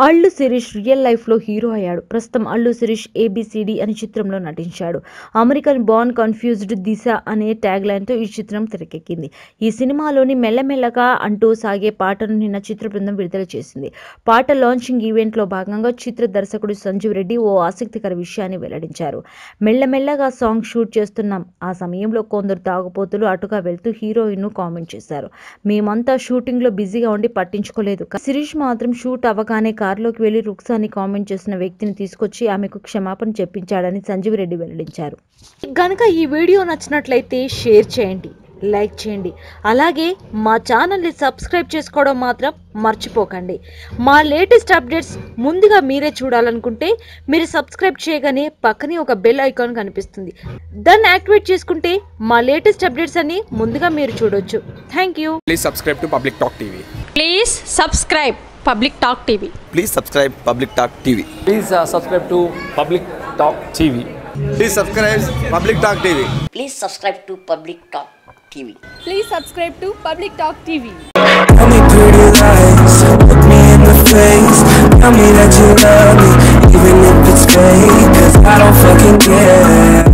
Allu Sirish real లైఫ్లో hero అయ్యాడు. ప్రస్తుతం అల్లు శిరీష్ ఏబిసిడి అనే చిత్రంలో నటించాడు. అమెరికన్ బార్న్ కన్ఫ్యూజ్డ్ దిశ అనే ట్యాగ్ లైన్తో ఈ చిత్రం తెరకెక్కింది. ఈ సినిమాలోని మెల్లమెల్లగా అంటూ సాగే పాటను నిన్న చిత్ర బృందం విడుదల చేసింది. పాట లాంచింగ్ ఈవెంట్లో భాగంగా చిత్ర దర్శకుడు సంజీవ్ రెడ్డి ఓ ఆసక్తికర విషయాన్ని వెల్లడించారు. మెల్లమెల్లగా సాంగ్ షూట్ చేస్తున్నాం. ఆ సమయంలో కొందరు తాగుపోతులు అటుగా వెళ్తూ హీరోయిన్ను కామెంట్ చేశారు. మేమంతా షూటింగ్లో బిజీగా ఉండి పట్టించుకోలేదు. శిరీష్ మాత్రం షూట్ అవ్వగానే కారులోకి వెళ్లి రుక్సాని కామెంట్ చేసిన వ్యక్తిని తీసుకొచ్చి ఆమెకు క్షమాపణ చెప్పించాడని సంజీవ్ రెడ్డి వెల్లడించారు. గనుక ఈ వీడియో నచ్చినట్లయితే షేర్ చేయండి, లైక్ చేయండి. అలాగే మా ఛానల్ని సబ్స్క్రైబ్ చేసుకోవడం మాత్రం మర్చిపోకండి. మా లేటెస్ట్ అప్డేట్స్ ముందుగా మీరే చూడాలనుకుంటే మీరు సబ్స్క్రైబ్ చేయగానే పక్కనే ఒక బెల్ ఐకాన్ కనిపిస్తుంది. దాన్ని యాక్టివేట్ చేసుకుంటే మా లేటెస్ట్ అప్డేట్స్ అన్ని ముందుగా మీరు చూడొచ్చు. Thank you. Please subscribe to Public Talk TV. Please subscribe Public Talk TV. Please subscribe Public Talk TV. Please subscribe to Public Talk TV. Please subscribe Public Talk TV. Please subscribe to Public Talk TV. Please subscribe to Public Talk TV. Tell me pretty lies, look me in the face. Tell me that you love me, even if it's fake. 'Cause I don't fucking care.